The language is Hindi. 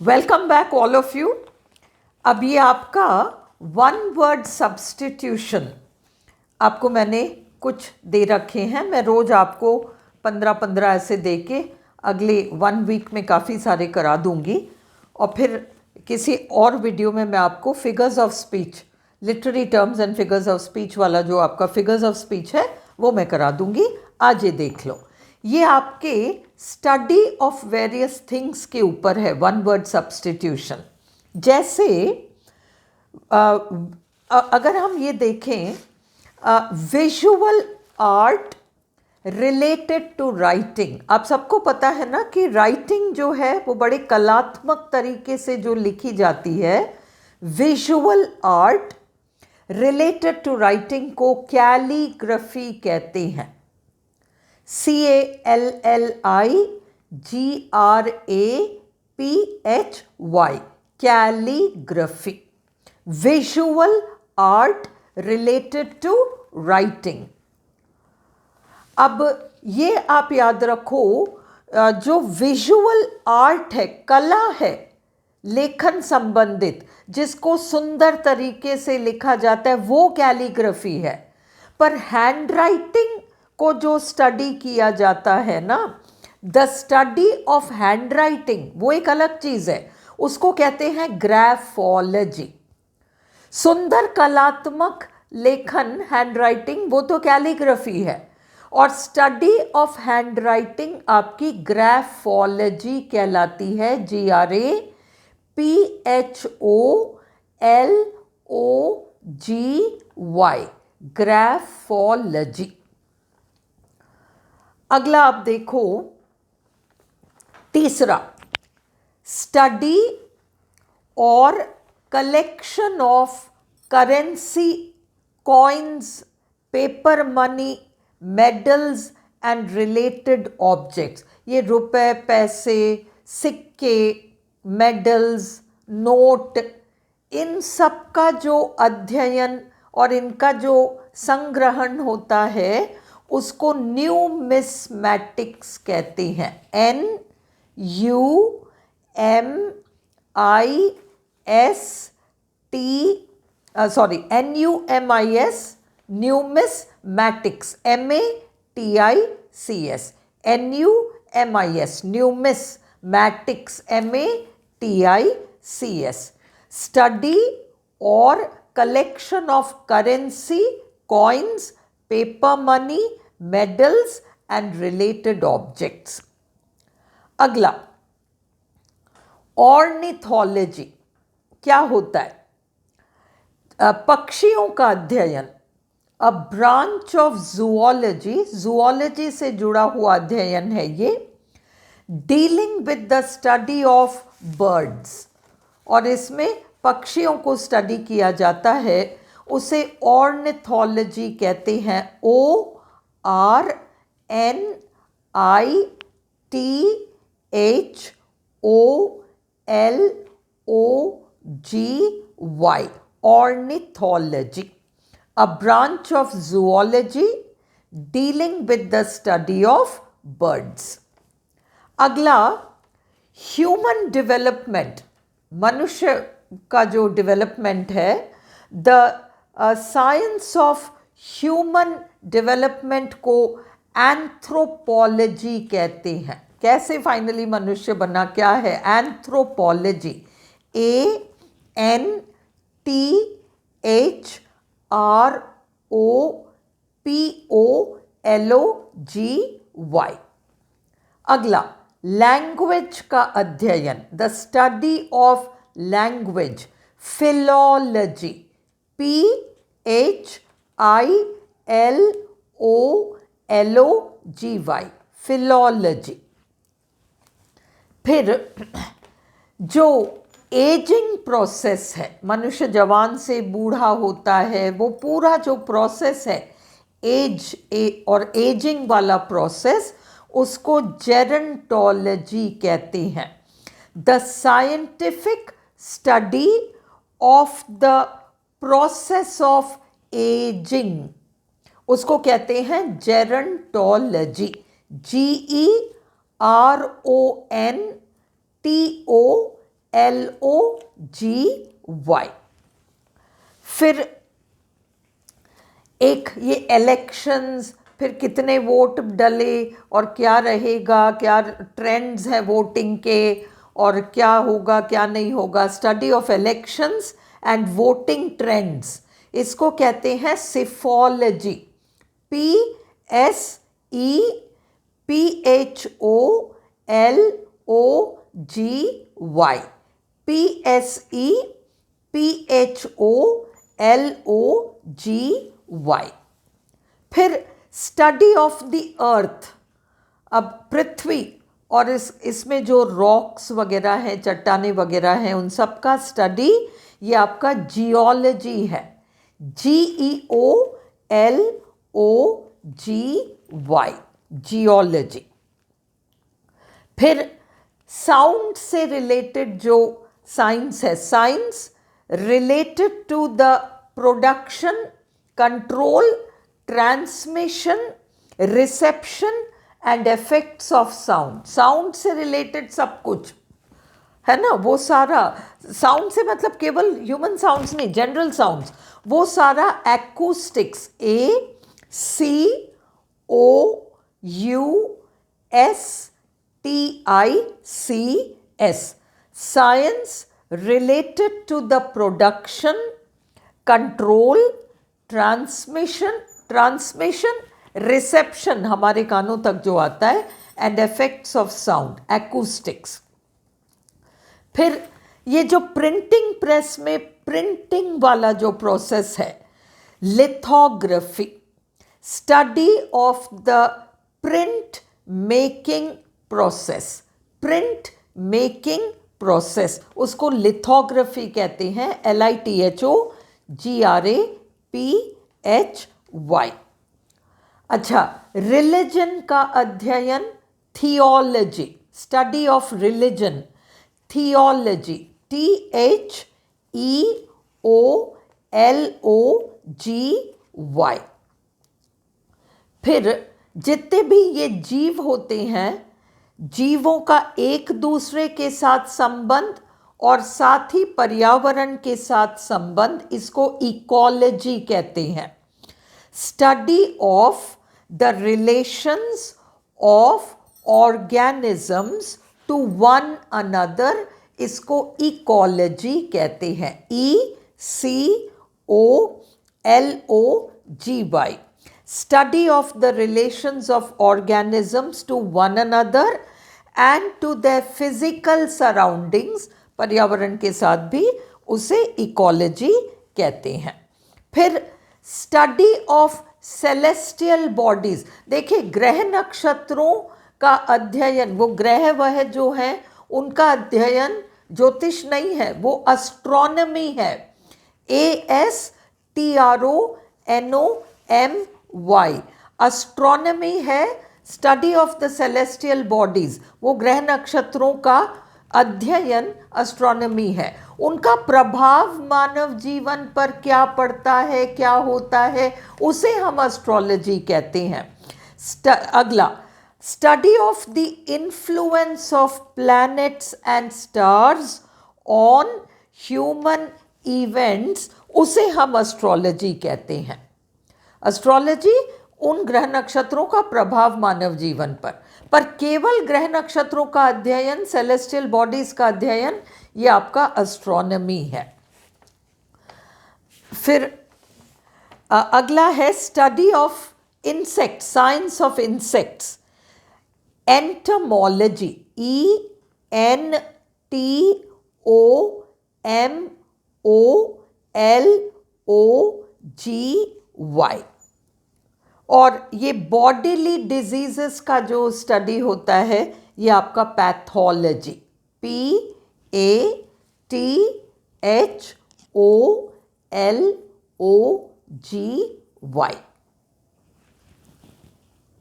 Welcome back all of you. अब ये आपका वन वर्ड सब्स्टिट्यूशन आपको मैंने कुछ दे रखे हैं। मैं रोज़ आपको 15-15 ऐसे दे के अगले 1 वीक में काफ़ी सारे करा दूंगी और फिर किसी और वीडियो में मैं आपको figures of speech, literary terms and figures of speech वाला जो आपका फिगर्स ऑफ स्पीच है वो मैं करा दूंगी। आज ये देख लो, ये आपके स्टडी ऑफ वेरियस थिंग्स के ऊपर है वन वर्ड सब्स्टिट्यूशन। जैसे अगर हम ये देखें, visual art related to writing. आप सबको पता है ना कि राइटिंग जो है वो बड़े कलात्मक तरीके से जो लिखी जाती है। Visual art related to writing को कैलीग्राफी कहते हैं। CALLIGRAPHY, calligraphy, visual art related to writing. अब ये आप याद रखो, जो विजुअल आर्ट है, कला है लेखन संबंधित, जिसको सुंदर तरीके से लिखा जाता है, वो कैलीग्राफी है। पर हैंड राइटिंग को जो स्टडी किया जाता है ना, the study of hand writing, वो एक अलग चीज है, उसको कहते हैं ग्राफोलॉजी। सुंदर कलात्मक लेखन हैंड राइटिंग, वो तो कैलीग्राफी है, और स्टडी ऑफ हैंड राइटिंग आपकी ग्राफोलॉजी कहलाती है। GRAPHOLOGY, graphology. अगला आप देखो, तीसरा, स्टडी और collection of currency, coins, paper money, medals and related objects. ये रुपए, पैसे, सिक्के, मेडल्स, नोट, इन सब का जो अध्ययन और इनका जो संग्रहण होता है उसको न्यूमिस्मैटिक्स कहते हैं। NUMIS, numismatics, MATICS, NUMIS, numismatics, MATICS। Study और collection of currency, coins, paper money, medals and related objects. अगला, ऑर्निथोलॉजी क्या होता है? पक्षियों का अध्ययन, a branch of zoology, zoology से जुड़ा हुआ अध्ययन है ये। Dealing with the study of birds, और इसमें पक्षियों को स्टडी किया जाता है, उसे ऑर्निथोलॉजी कहते हैं। ORNITHOLOGY, ornithology, a branch of zoology dealing with the study of birds. अगला, ह्यूमन डेवलपमेंट, मनुष्य का जो डेवलपमेंट है, the science of human development को एंथ्रोपोलॉजी कहते हैं। कैसे फाइनली मनुष्य बना, क्या है? Anthropology, ANTHROPOLOGY। अगला, लैंग्वेज का अध्ययन, the study of language, philology, PHILOLOGY, philology. फिर जो एजिंग प्रोसेस है, मनुष्य जवान से बूढ़ा होता है, वो पूरा जो प्रोसेस है और एजिंग वाला प्रोसेस, उसको जेरंटोलॉजी कहते हैं। The scientific study of the process of ageing, उसको कहते हैं जेरंटोलॉजी। GERONTOLOGY, LOGY। फिर एक ये इलेक्शंस, फिर कितने वोट डले और क्या रहेगा, क्या ट्रेंड्स हैं वोटिंग के और क्या होगा क्या नहीं होगा, study of elections and voting trends, इसको कहते हैं सिफोलॉजी। PSEPHOLOGY, PSEPHOLOGY। फिर स्टडी ऑफ द अर्थ, अब पृथ्वी और इसमें जो रॉक्स वगैरह हैं, चट्टाने वगैरह हैं, उन सब का स्टडी, ये आपका जियोलॉजी है, GEOLOGY, जियोलॉजी। फिर साउंड से रिलेटेड जो साइंस है, science related to the production, control, transmission, reception and effects of sound. Sound से रिलेटेड सब कुछ है ना, वो सारा, साउंड से मतलब केवल ह्यूमन साउंड्स नहीं, जनरल साउंड्स, वो सारा acoustics, ACOUSTICS, science related to the production, control, transmission, reception, हमारे कानों तक जो आता है, and effects of sound, acoustics. फिर ये जो प्रिंटिंग प्रेस में प्रिंटिंग वाला जो प्रोसेस है, lithography, study of the print making process, print making process, उसको लिथोग्राफी कहते हैं, LITHOGRAPHY। अच्छा, रिलीजन का अध्ययन, theology, study of religion, theology, THEOLOGY। फिर जितने भी ये जीव होते हैं, जीवों का एक दूसरे के साथ संबंध और साथ ही पर्यावरण के साथ संबंध, इसको इकोलॉजी कहते हैं। Study of the relations of organisms to one another, इसको इकोलॉजी कहते हैं, ECOLOGY। Study of the relations of organisms to one another and to the physical surroundings, पर्यावरण के साथ भी उसे इकोलॉजी कहते हैं। फिर स्टडी ऑफ सेलेस्टियल बॉडीज, देखिए ग्रह नक्षत्रों का अध्ययन, वो ग्रह वह जो हैं उनका अध्ययन ज्योतिष नहीं है, वो एस्ट्रोनॉमी है, ASTRONOMY, एस्ट्रोनॉमी है, study of the celestial bodies, वो ग्रह नक्षत्रों का अध्ययन एस्ट्रोनॉमी है। उनका प्रभाव मानव जीवन पर क्या पड़ता है, क्या होता है, उसे हम एस्ट्रोलॉजी कहते हैं। अगला, study of the influence of planets and stars on human events, उसे हम एस्ट्रोलॉजी कहते हैं। एस्ट्रोलॉजी उन ग्रह नक्षत्रों का प्रभाव मानव जीवन पर केवल ग्रह नक्षत्रों का अध्ययन, सेलेस्टियल बॉडीज का अध्ययन, ये आपका एस्ट्रोनॉमी है। फिर अगला है study of insect, science of insects, entomology, ENTOMOLOGY। और ये बॉडीली डिजीजेस का जो स्टडी होता है, ये आपका पैथोलॉजी, PATHOLOGY।